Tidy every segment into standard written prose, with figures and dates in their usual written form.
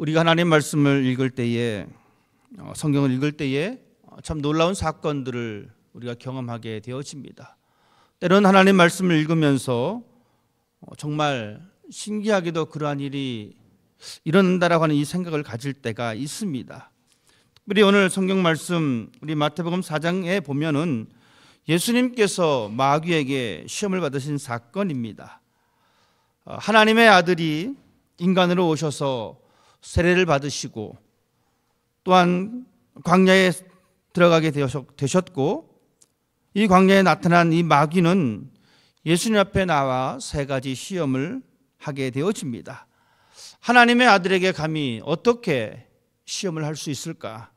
우리가 하나님 말씀을 읽을 때에 성경을 읽을 때에 참 놀라운 사건들을 우리가 경험하게 되어집니다. 때로는 하나님 말씀을 읽으면서 정말 신기하게도 그러한 일이 일어난다라고 하는 이 생각을 가질 때가 있습니다. 특별히 오늘 성경 말씀 우리 마태복음 4장에 보면은 예수님께서 마귀에게 시험을 받으신 사건입니다. 하나님의 아들이 인간으로 오셔서 세례를 받으시고 또한 광야에 들어가게 되셨고, 이 광야에 나타난 이 마귀는 예수님 앞에 나와 세 가지 시험을 하게 되어집니다. 하나님의 아들에게 감히 어떻게 시험을 할 수 있을까?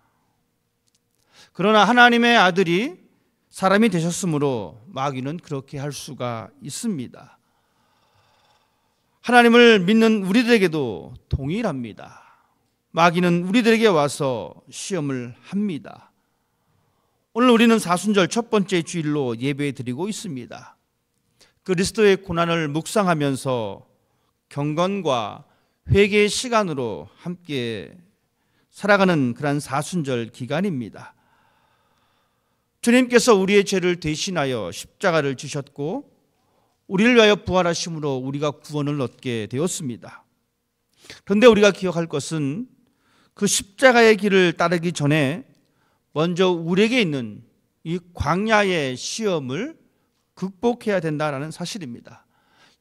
그러나 하나님의 아들이 사람이 되셨으므로 마귀는 그렇게 할 수가 있습니다. 하나님을 믿는 우리들에게도 동일합니다. 마귀는 우리들에게 와서 시험을 합니다. 오늘 우리는 사순절 첫 번째 주일로 예배 드리고 있습니다. 그리스도의 고난을 묵상하면서 경건과 회개의 시간으로 함께 살아가는 그런 사순절 기간입니다. 주님께서 우리의 죄를 대신하여 십자가를 지셨고 우리를 위하여 부활하심으로 우리가 구원을 얻게 되었습니다. 그런데 우리가 기억할 것은 그 십자가의 길을 따르기 전에 먼저 우리에게 있는 이 광야의 시험을 극복해야 된다는 사실입니다.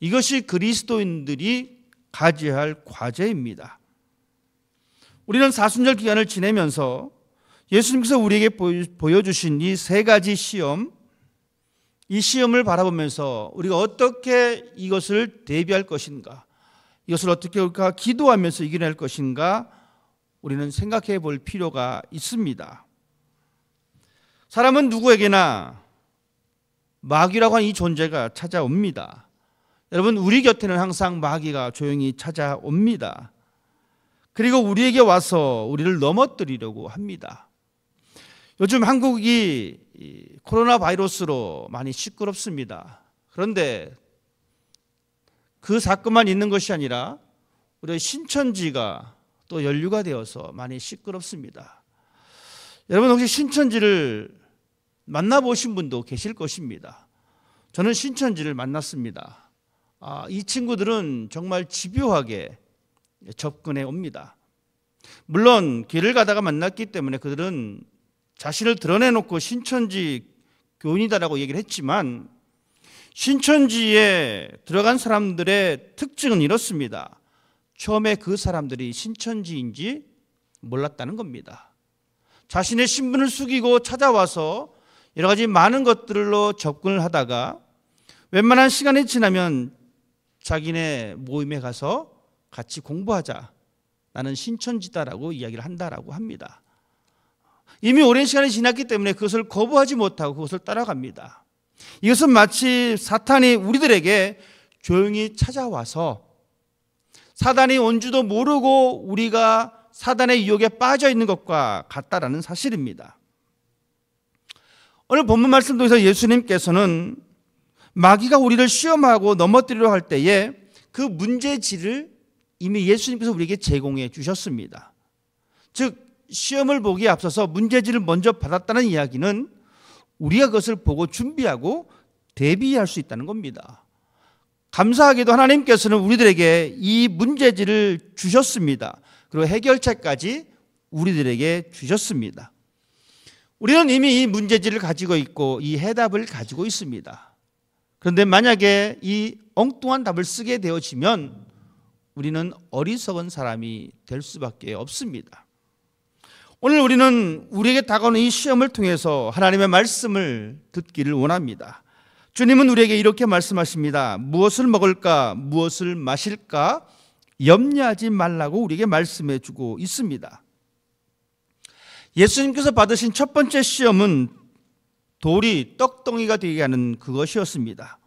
이것이 그리스도인들이 가져야 할 과제입니다. 우리는 사순절 기간을 지내면서 예수님께서 우리에게 보여주신 이 세 가지 시험, 이 시험을 바라보면서 우리가 어떻게 이것을 대비할 것인가, 이것을 어떻게 우리가 기도하면서 이겨낼 것인가 우리는 생각해 볼 필요가 있습니다. 사람은 누구에게나 마귀라고 하는 이 존재가 찾아옵니다. 여러분, 우리 곁에는 항상 마귀가 조용히 찾아옵니다. 그리고 우리에게 와서 우리를 넘어뜨리려고 합니다. 요즘 한국이 코로나 바이러스로 많이 시끄럽습니다. 그런데 그 사건만 있는 것이 아니라 우리 신천지가 또 연루가 되어서 많이 시끄럽습니다. 여러분, 혹시 신천지를 만나보신 분도 계실 것입니다. 저는 신천지를 만났습니다. 이 친구들은 정말 집요하게 접근해 옵니다. 물론 길을 가다가 만났기 때문에 그들은 자신을 드러내놓고 신천지 교인이다라고 얘기를 했지만, 신천지에 들어간 사람들의 특징은 이렇습니다. 처음에 그 사람들이 신천지인지 몰랐다는 겁니다. 자신의 신분을 숙이고 찾아와서 여러 가지 많은 것들로 접근을 하다가 웬만한 시간이 지나면 자기네 모임에 가서 같이 공부하자, 나는 신천지다라고 이야기를 한다라고 합니다. 이미 오랜 시간이 지났기 때문에 그것을 거부하지 못하고 그것을 따라갑니다. 이것은 마치 사탄이 우리들에게 조용히 찾아와서 사단이 온 줄도 모르고 우리가 사단의 유혹에 빠져 있는 것과 같다라는 사실입니다. 오늘 본문 말씀 통해서 예수님께서는 마귀가 우리를 시험하고 넘어뜨리려 할 때에 그 문제지를 이미 예수님께서 우리에게 제공해 주셨습니다. 즉, 시험을 보기에 앞서서 문제지를 먼저 받았다는 이야기는 우리가 그것을 보고 준비하고 대비할 수 있다는 겁니다. 감사하게도 하나님께서는 우리들에게 이 문제지를 주셨습니다. 그리고 해결책까지 우리들에게 주셨습니다. 우리는 이미 이 문제지를 가지고 있고 이 해답을 가지고 있습니다. 그런데 만약에 이 엉뚱한 답을 쓰게 되어지면 우리는 어리석은 사람이 될 수밖에 없습니다. 오늘 우리는 우리에게 다가오는 이 시험을 통해서 하나님의 말씀을 듣기를 원합니다. 주님은 우리에게 이렇게 말씀하십니다. 무엇을 먹을까, 무엇을 마실까 염려하지 말라고 우리에게 말씀해 주고 있습니다. 예수님께서 받으신 첫 번째 시험은 돌이 떡덩이가 되게 하는 그것이었습니다.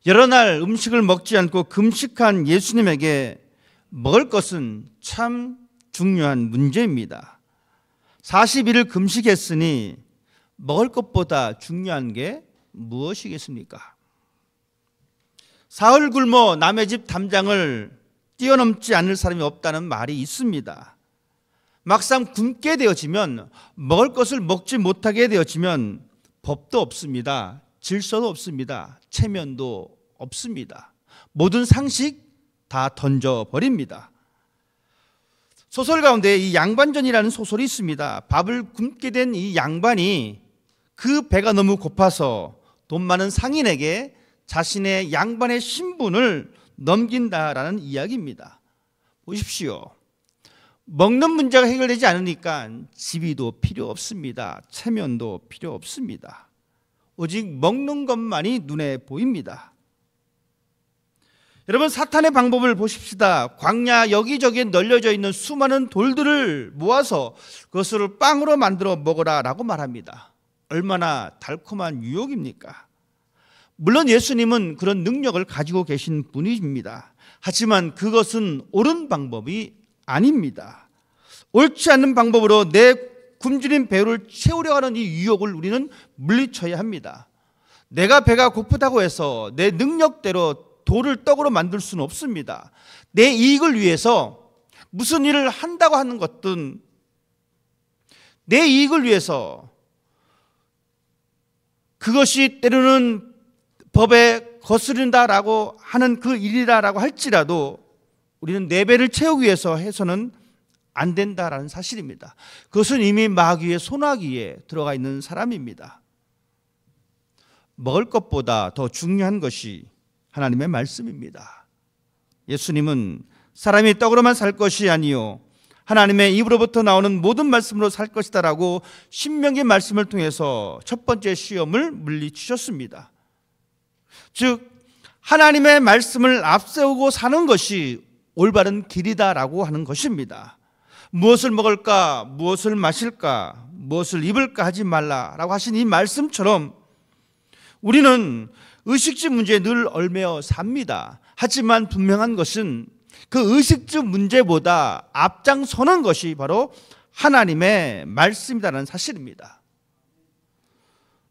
여러 날 음식을 먹지 않고 금식한 예수님에게 먹을 것은 참 중요한 문제입니다. 40일을 금식했으니 먹을 것보다 중요한 게 무엇이겠습니까? 사흘 굶어 남의 집 담장을 뛰어넘지 않을 사람이 없다는 말이 있습니다. 막상 굶게 되어지면, 먹을 것을 먹지 못하게 되어지면 법도 없습니다. 질서도 없습니다. 체면도 없습니다. 모든 상식 다 던져버립니다. 소설 가운데 이 양반전이라는 소설이 있습니다. 밥을 굶게 된 이 양반이 그 배가 너무 고파서 돈 많은 상인에게 자신의 양반의 신분을 넘긴다라는 이야기입니다. 보십시오. 먹는 문제가 해결되지 않으니까 지위도 필요 없습니다. 체면도 필요 없습니다. 오직 먹는 것만이 눈에 보입니다. 여러분, 사탄의 방법을 보십시다. 광야 여기저기에 널려져 있는 수많은 돌들을 모아서 그것을 빵으로 만들어 먹어라라고 말합니다. 얼마나 달콤한 유혹입니까? 물론 예수님은 그런 능력을 가지고 계신 분입니다. 하지만 그것은 옳은 방법이 아닙니다. 옳지 않는 방법으로 내 굶주린 배를 채우려 하는 이 유혹을 우리는 물리쳐야 합니다. 내가 배가 고프다고 해서 내 능력대로 돌을 떡으로 만들 수는 없습니다. 내 이익을 위해서 무슨 일을 한다고 하는 것든 내 이익을 위해서 그것이 때로는 법에 거스른다라고 하는 그 일이라고 할지라도 우리는 내 배를 채우기 위해서 해서는 안 된다라는 사실입니다. 그것은 이미 마귀의 손아귀에 들어가 있는 사람입니다. 먹을 것보다 더 중요한 것이 하나님의 말씀입니다. 예수님은 사람이 떡으로만 살 것이 아니요 하나님의 입으로부터 나오는 모든 말씀으로 살 것이다라고 신명기 말씀을 통해서 첫 번째 시험을 물리치셨습니다. 즉 하나님의 말씀을 앞세우고 사는 것이 올바른 길이다라고 하는 것입니다. 무엇을 먹을까, 무엇을 마실까, 무엇을 입을까 하지 말라라고 하신 이 말씀처럼 우리는 의식주 문제에 늘 얽매여 삽니다. 하지만 분명한 것은 그 의식주 문제보다 앞장서는 것이 바로 하나님의 말씀이라는 사실입니다.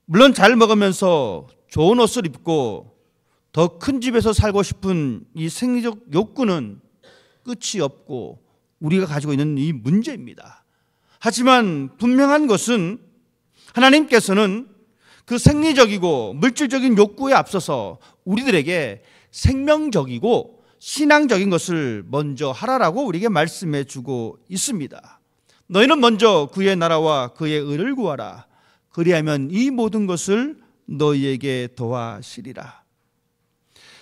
물론 잘 먹으면서 좋은 옷을 입고 더 큰 집에서 살고 싶은 이 생리적 욕구는 끝이 없고 우리가 가지고 있는 이 문제입니다. 하지만 분명한 것은 하나님께서는 그 생리적이고 물질적인 욕구에 앞서서 우리들에게 생명적이고 신앙적인 것을 먼저 하라라고 우리에게 말씀해 주고 있습니다. 너희는 먼저 그의 나라와 그의 의를 구하라. 그리하면 이 모든 것을 너희에게 더하시리라.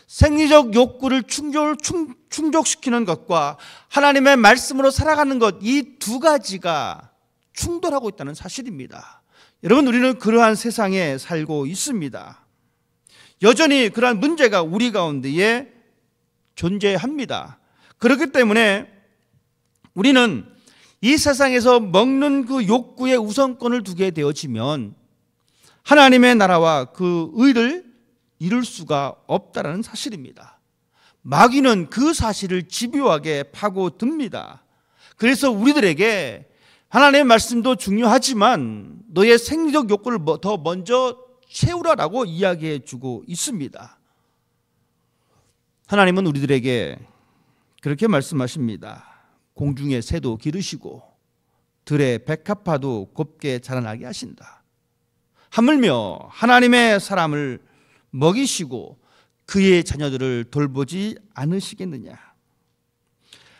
생리적 욕구를 충족시키는 것과 하나님의 말씀으로 살아가는 것, 이 두 가지가 충돌하고 있다는 사실입니다. 여러분, 우리는 그러한 세상에 살고 있습니다. 여전히 그러한 문제가 우리 가운데에 존재합니다. 그렇기 때문에 우리는 이 세상에서 먹는 그 욕구의 우선권을 두게 되어지면 하나님의 나라와 그 의를 이룰 수가 없다는 사실입니다. 마귀는 그 사실을 집요하게 파고듭니다. 그래서 우리들에게 하나님의 말씀도 중요하지만 너의 생리적 욕구를 더 먼저 채우라라고 이야기해 주고 있습니다. 하나님은 우리들에게 그렇게 말씀하십니다. 공중의 새도 기르시고 들의 백합화도 곱게 자라나게 하신다. 하물며 하나님의 사람을 먹이시고 그의 자녀들을 돌보지 않으시겠느냐.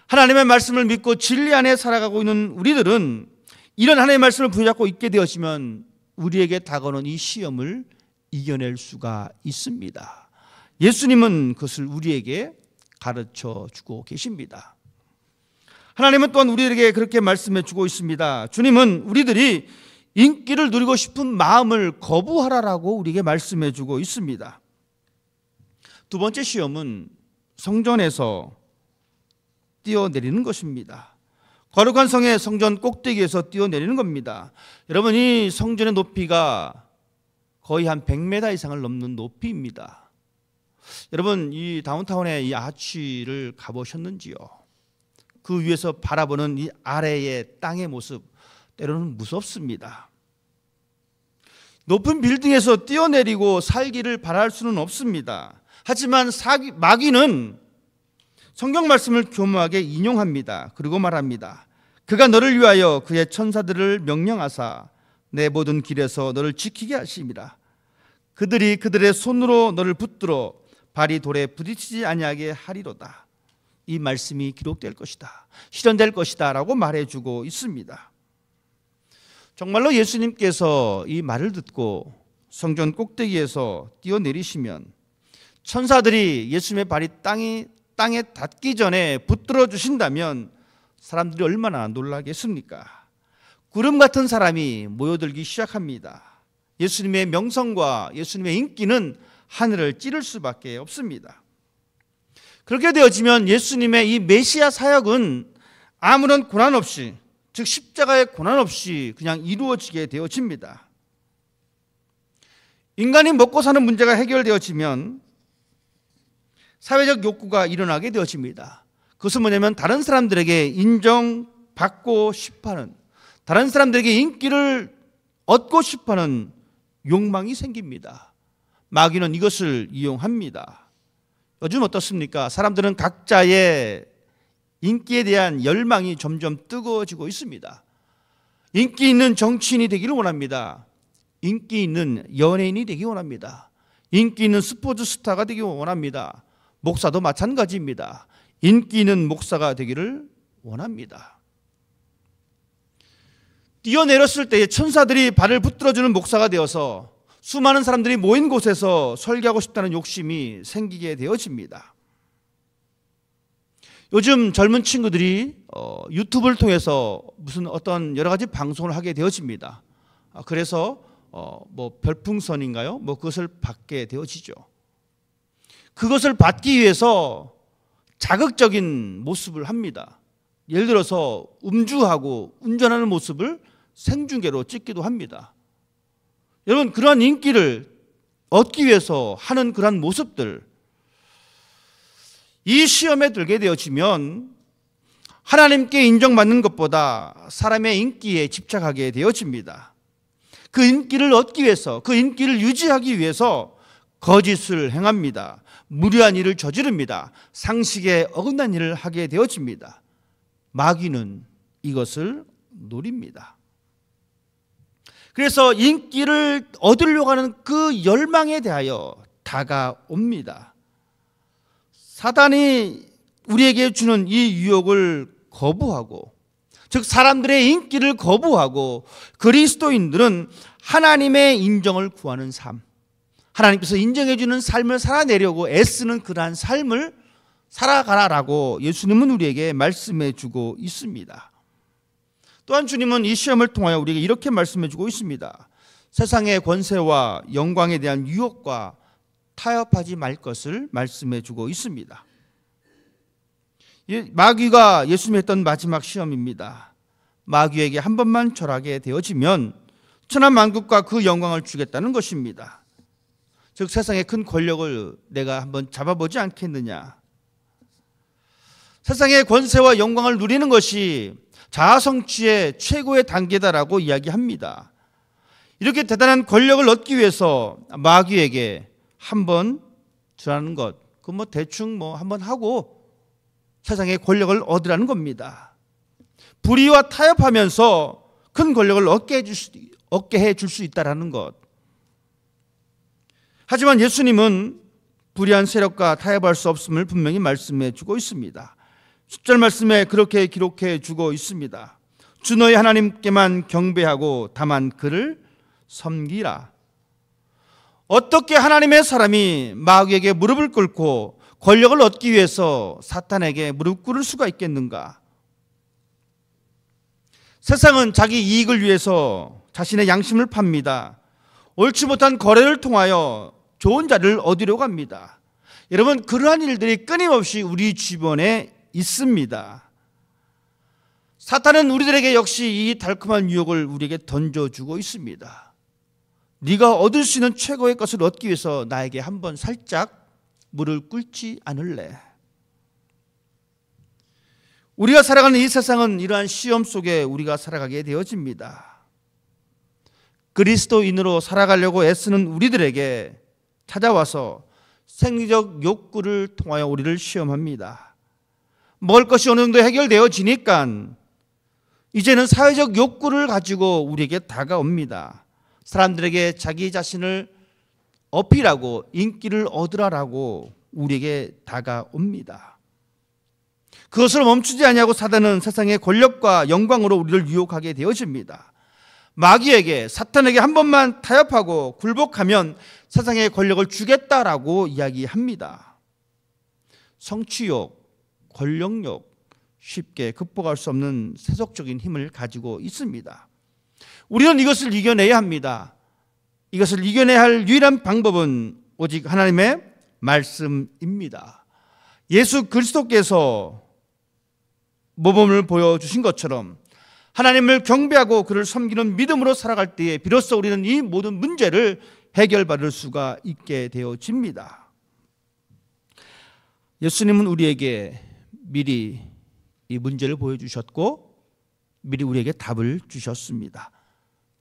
하나님의 말씀을 믿고 진리 안에 살아가고 있는 우리들은 이런 하나님의 말씀을 붙잡고 있게 되어지면 우리에게 다가오는 이 시험을 이겨낼 수가 있습니다. 예수님은 그것을 우리에게 가르쳐 주고 계십니다. 하나님은 또한 우리에게 그렇게 말씀해 주고 있습니다. 주님은 우리들이 인기를 누리고 싶은 마음을 거부하라라고 우리에게 말씀해 주고 있습니다. 두 번째 시험은 성전에서 뛰어내리는 것입니다. 거룩한 성의 성전 꼭대기에서 뛰어내리는 겁니다. 여러분, 이 성전의 높이가 거의 한 100m 이상을 넘는 높이입니다. 여러분, 이 다운타운의 이 아치를 가보셨는지요? 그 위에서 바라보는 이 아래의 땅의 모습, 때로는 무섭습니다. 높은 빌딩에서 뛰어내리고 살기를 바랄 수는 없습니다. 하지만 마귀는 성경 말씀을 교묘하게 인용합니다. 그리고 말합니다. 그가 너를 위하여 그의 천사들을 명령하사 내 모든 길에서 너를 지키게 하심이라. 그들이 그들의 손으로 너를 붙들어 발이 돌에 부딪히지 아니하게 하리로다. 이 말씀이 기록될 것이다, 실현될 것이다 라고 말해주고 있습니다. 정말로 예수님께서 이 말을 듣고 성전 꼭대기에서 뛰어내리시면 천사들이 예수님의 발이 땅에 닿기 전에 붙들어 주신다면 사람들이 얼마나 놀라겠습니까? 구름 같은 사람이 모여들기 시작합니다. 예수님의 명성과 예수님의 인기는 하늘을 찌를 수밖에 없습니다. 그렇게 되어지면 예수님의 이 메시아 사역은 아무런 고난 없이, 즉 십자가의 고난 없이 그냥 이루어지게 되어집니다. 인간이 먹고 사는 문제가 해결되어지면 사회적 욕구가 일어나게 되어집니다. 그것은 뭐냐면 다른 사람들에게 인정받고 싶어하는, 다른 사람들에게 인기를 얻고 싶어하는 욕망이 생깁니다. 마귀는 이것을 이용합니다. 요즘 어떻습니까? 사람들은 각자의 인기에 대한 열망이 점점 뜨거워지고 있습니다. 인기 있는 정치인이 되기를 원합니다. 인기 있는 연예인이 되기 원합니다. 인기 있는 스포츠 스타가 되기 원합니다. 목사도 마찬가지입니다. 인기 있는 목사가 되기를 원합니다. 뛰어내렸을 때에 천사들이 발을 붙들어주는 목사가 되어서 수많은 사람들이 모인 곳에서 설교하고 싶다는 욕심이 생기게 되어집니다. 요즘 젊은 친구들이 유튜브를 통해서 무슨 어떤 여러 가지 방송을 하게 되어집니다. 그래서 뭐 별풍선인가요? 뭐 그것을 받게 되어지죠. 그것을 받기 위해서 자극적인 모습을 합니다. 예를 들어서 음주하고 운전하는 모습을 생중계로 찍기도 합니다. 여러분, 그러한 인기를 얻기 위해서 하는 그러한 모습들, 이 시험에 들게 되어지면 하나님께 인정받는 것보다 사람의 인기에 집착하게 되어집니다. 그 인기를 얻기 위해서, 그 인기를 유지하기 위해서 거짓을 행합니다. 무리한 일을 저지릅니다. 상식에 어긋난 일을 하게 되어집니다. 마귀는 이것을 노립니다. 그래서 인기를 얻으려고 하는 그 열망에 대하여 다가옵니다. 사단이 우리에게 주는 이 유혹을 거부하고, 즉 사람들의 인기를 거부하고 그리스도인들은 하나님의 인정을 구하는 삶, 하나님께서 인정해 주는 삶을 살아내려고 애쓰는 그러한 삶을 살아가라라고 예수님은 우리에게 말씀해 주고 있습니다. 또한 주님은 이 시험을 통하여 우리에게 이렇게 말씀해 주고 있습니다. 세상의 권세와 영광에 대한 유혹과 타협하지 말 것을 말씀해 주고 있습니다. 마귀가 예수님이 했던 마지막 시험입니다. 마귀에게 한 번만 절하게 되어지면 천하만국과 그 영광을 주겠다는 것입니다. 즉 세상의 큰 권력을 내가 한번 잡아보지 않겠느냐. 세상의 권세와 영광을 누리는 것이 자아성취의 최고의 단계다라고 이야기합니다. 이렇게 대단한 권력을 얻기 위해서 마귀에게 한번 주라는 것, 그 뭐 대충 뭐 한번 하고 세상의 권력을 얻으라는 겁니다. 불의와 타협하면서 큰 권력을 얻게 해줄 수 있다라는 것. 하지만 예수님은 불의한 세력과 타협할 수 없음을 분명히 말씀해 주고 있습니다. 10절 말씀에 그렇게 기록해 주고 있습니다. 주 너희 하나님께만 경배하고 다만 그를 섬기라. 어떻게 하나님의 사람이 마귀에게 무릎을 꿇고 권력을 얻기 위해서 사탄에게 무릎 꿇을 수가 있겠는가? 세상은 자기 이익을 위해서 자신의 양심을 팝니다. 옳지 못한 거래를 통하여 좋은 자리를 얻으려고 합니다. 여러분, 그러한 일들이 끊임없이 우리 주변에 있습니다. 사탄은 우리들에게 역시 이 달콤한 유혹을 우리에게 던져주고 있습니다. 네가 얻을 수 있는 최고의 것을 얻기 위해서 나에게 한번 살짝 무릎을 꿇지 않을래? 우리가 살아가는 이 세상은 이러한 시험 속에 우리가 살아가게 되어집니다. 그리스도인으로 살아가려고 애쓰는 우리들에게 찾아와서 생리적 욕구를 통하여 우리를 시험합니다. 먹을 것이 어느 정도 해결되어지니까 이제는 사회적 욕구를 가지고 우리에게 다가옵니다. 사람들에게 자기 자신을 어필하고 인기를 얻으라라고 우리에게 다가옵니다. 그것을 멈추지 아니하고 사단은 세상의 권력과 영광으로 우리를 유혹하게 되어집니다. 마귀에게, 사탄에게 한 번만 타협하고 굴복하면 세상의 권력을 주겠다라고 이야기합니다. 성취욕, 권력욕, 쉽게 극복할 수 없는 세속적인 힘을 가지고 있습니다. 우리는 이것을 이겨내야 합니다. 이것을 이겨내야 할 유일한 방법은 오직 하나님의 말씀입니다. 예수 그리스도께서 모범을 보여주신 것처럼 하나님을 경배하고 그를 섬기는 믿음으로 살아갈 때에 비로소 우리는 이 모든 문제를 해결받을 수가 있게 되어집니다. 예수님은 우리에게 미리 이 문제를 보여주셨고 미리 우리에게 답을 주셨습니다.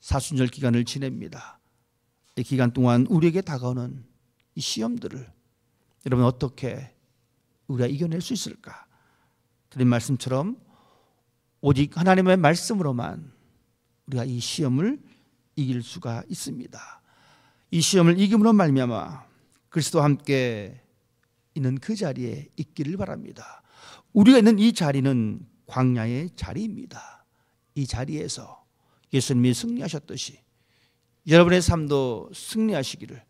사순절 기간을 지냅니다. 이 기간 동안 우리에게 다가오는 이 시험들을 여러분 어떻게 우리가 이겨낼 수 있을까? 드린 말씀처럼 오직 하나님의 말씀으로만 우리가 이 시험을 이길 수가 있습니다. 이 시험을 이김으로 말미암아 그리스도와 함께 있는 그 자리에 있기를 바랍니다. 우리가 있는 이 자리는 광야의 자리입니다. 이 자리에서 예수님이 승리하셨듯이 여러분의 삶도 승리하시기를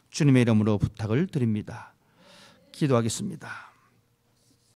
주님의 이름으로 부탁을 드립니다. 기도하겠습니다.